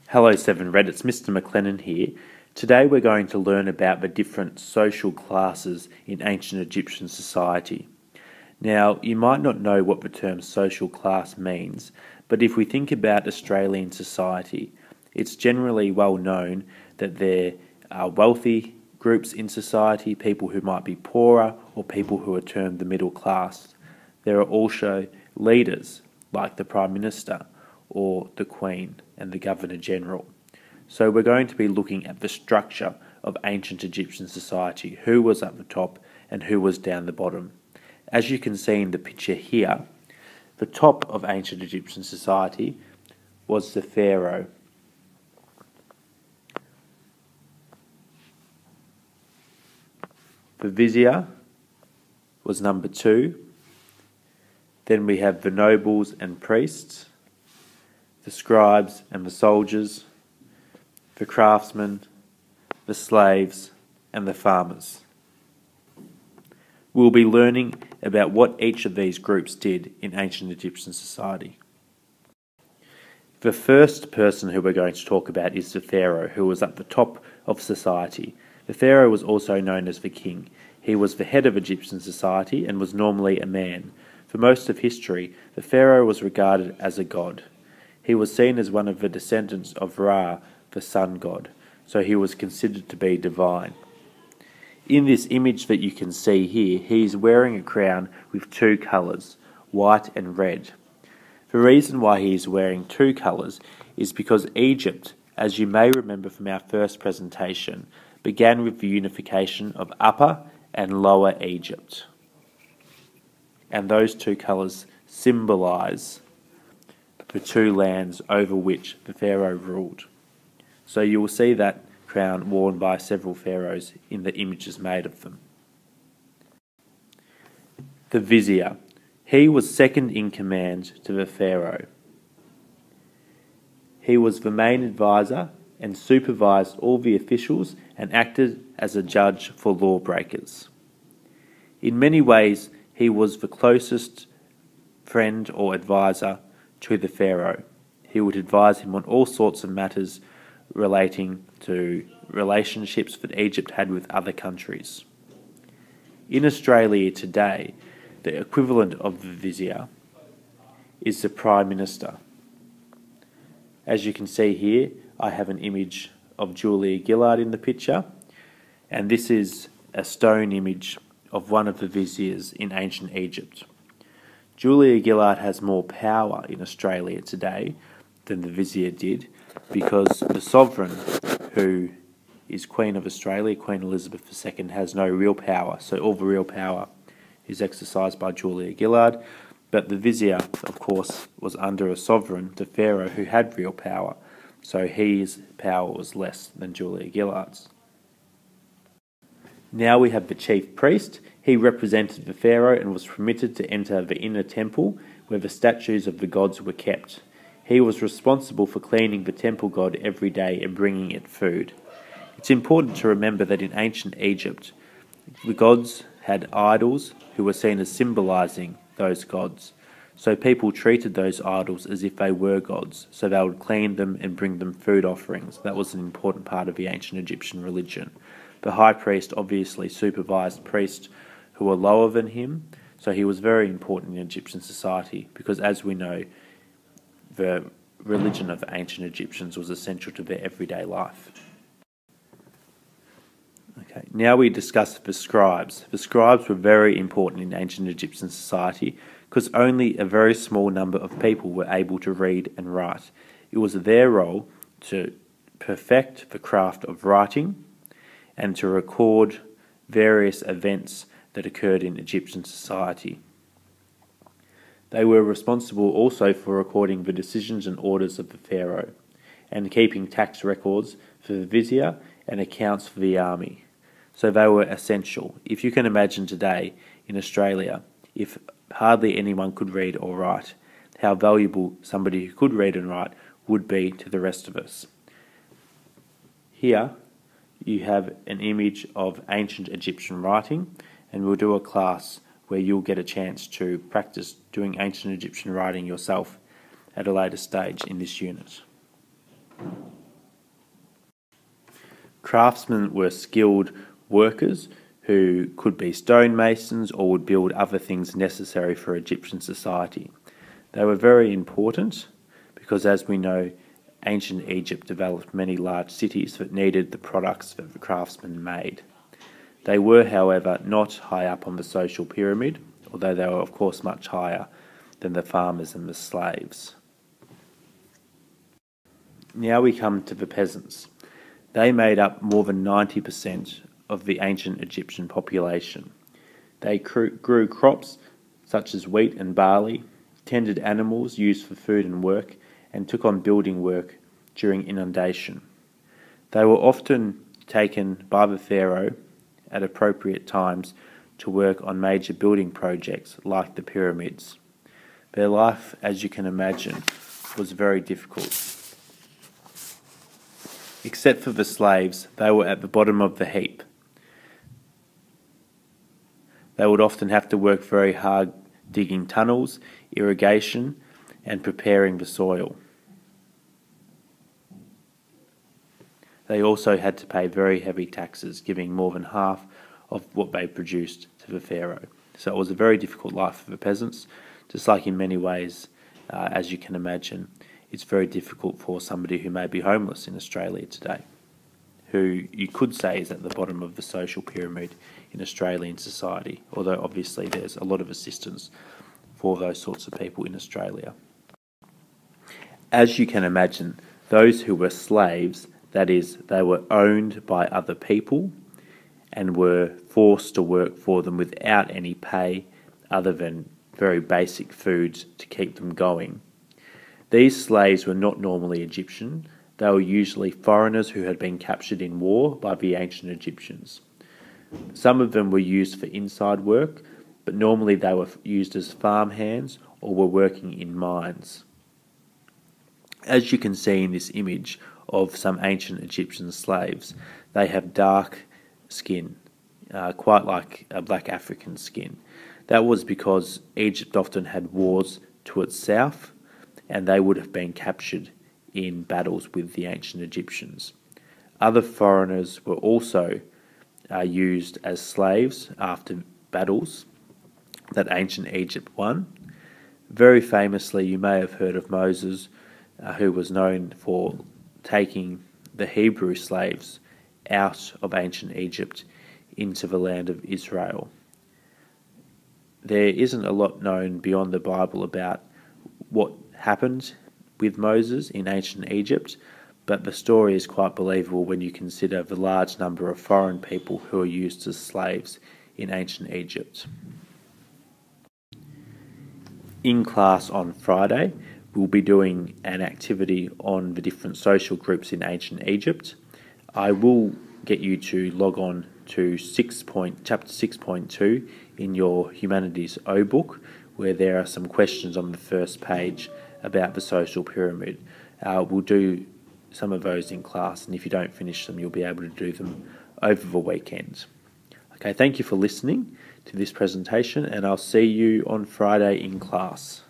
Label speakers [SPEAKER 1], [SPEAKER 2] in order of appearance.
[SPEAKER 1] Hello 7 Red, it's Mr. McLennan here. Today we're going to learn about the different social classes in ancient Egyptian society. Now, you might not know what the term social class means, but if we think about Australian society, it's generally well known that there are wealthy groups in society, people who might be poorer, or people who are termed the middle class. There are also leaders, like the Prime Minister, or the Queen and the Governor General. So we're going to be looking at the structure of ancient Egyptian society, who was at the top and who was down the bottom. As you can see in the picture here, the top of ancient Egyptian society was the pharaoh. The vizier was number 2. Then we have the nobles and priests, the scribes and the soldiers, the craftsmen, the slaves, and the farmers. We'll be learning about what each of these groups did in ancient Egyptian society. The first person who we're going to talk about is the pharaoh, who was at the top of society. The pharaoh was also known as the king. He was the head of Egyptian society and was normally a man. For most of history, the pharaoh was regarded as a god. He was seen as one of the descendants of Ra, the sun god, so he was considered to be divine. In this image that you can see here, he is wearing a crown with 2 colours, white and red. The reason why he is wearing 2 colours is because Egypt, as you may remember from our first presentation, began with the unification of Upper and Lower Egypt. And those 2 colours symbolise the 2 lands over which the pharaoh ruled. So you will see that crown worn by several pharaohs in the images made of them. The vizier. He was second in command to the pharaoh. He was the main advisor and supervised all the officials and acted as a judge for lawbreakers. In many ways, he was the closest friend or advisor to the pharaoh. He would advise him on all sorts of matters relating to relationships that Egypt had with other countries. In Australia today, the equivalent of the vizier is the Prime Minister. As you can see here, I have an image of Julia Gillard in the picture, and this is a stone image of one of the viziers in ancient Egypt. Julia Gillard has more power in Australia today than the vizier did, because the sovereign, who is Queen of Australia, Queen Elizabeth II, has no real power, so all the real power is exercised by Julia Gillard. But the vizier, of course, was under a sovereign, the pharaoh, who had real power, so his power was less than Julia Gillard's. Now we have the chief priest. He represented the pharaoh and was permitted to enter the inner temple where the statues of the gods were kept. He was responsible for cleaning the temple god every day and bringing it food. It's important to remember that in ancient Egypt, the gods had idols who were seen as symbolizing those gods. So people treated those idols as if they were gods, so they would clean them and bring them food offerings. That was an important part of the ancient Egyptian religion. The high priest obviously supervised priests who were lower than him, so he was very important in Egyptian society because, as we know, the religion of the ancient Egyptians was essential to their everyday life. Okay, now we discuss the scribes. The scribes were very important in ancient Egyptian society because only a very small number of people were able to read and write. It was their role to perfect the craft of writing and to record various events that occurred in Egyptian society. They were responsible also for recording the decisions and orders of the pharaoh and keeping tax records for the vizier and accounts for the army. So they were essential. If you can imagine today in Australia, if hardly anyone could read or write, how valuable somebody who could read and write would be to the rest of us. Here you have an image of ancient Egyptian writing, and we'll do a class where you'll get a chance to practice doing ancient Egyptian writing yourself at a later stage in this unit. Craftsmen were skilled workers who could be stonemasons or would build other things necessary for Egyptian society. They were very important because, as we know, ancient Egypt developed many large cities that needed the products that the craftsmen made. They were, however, not high up on the social pyramid, although they were of course much higher than the farmers and the slaves. Now we come to the peasants. They made up more than 90% of the ancient Egyptian population. They grew crops such as wheat and barley, tended animals used for food and work, and took on building work during inundation. They were often taken by the pharaoh at appropriate times to work on major building projects like the pyramids. Their life, as you can imagine, was very difficult. Except for the slaves, they were at the bottom of the heap. They would often have to work very hard digging tunnels, irrigation, and preparing the soil. They also had to pay very heavy taxes, giving more than half of what they produced to the pharaoh. So it was a very difficult life for the peasants, just like in many ways, as you can imagine, it's very difficult for somebody who may be homeless in Australia today, who you could say is at the bottom of the social pyramid in Australian society, although obviously there's a lot of assistance for those sorts of people in Australia. As you can imagine, those who were slaves, that is, they were owned by other people and were forced to work for them without any pay other than very basic foods to keep them going. These slaves were not normally Egyptian. They were usually foreigners who had been captured in war by the ancient Egyptians. Some of them were used for inside work, but normally they were used as farmhands or were working in mines. As you can see in this image of some ancient Egyptian slaves, they have dark skin, quite like a black African skin. That was because Egypt often had wars to its south, and they would have been captured in battles with the ancient Egyptians. Other foreigners were also used as slaves after battles that ancient Egypt won. Very famously, you may have heard of Moses, who was known for taking the Hebrew slaves out of ancient Egypt into the land of Israel. There isn't a lot known beyond the Bible about what happened with Moses in ancient Egypt, but the story is quite believable when you consider the large number of foreign people who are used as slaves in ancient Egypt. In class on Friday, we'll be doing an activity on the different social groups in ancient Egypt. I will get you to log on to chapter 6.2 in your Humanities O book, where there are some questions on the first page about the social pyramid. We'll do some of those in class, and if you don't finish them, you'll be able to do them over the weekend. Okay, thank you for listening to this presentation, and I'll see you on Friday in class.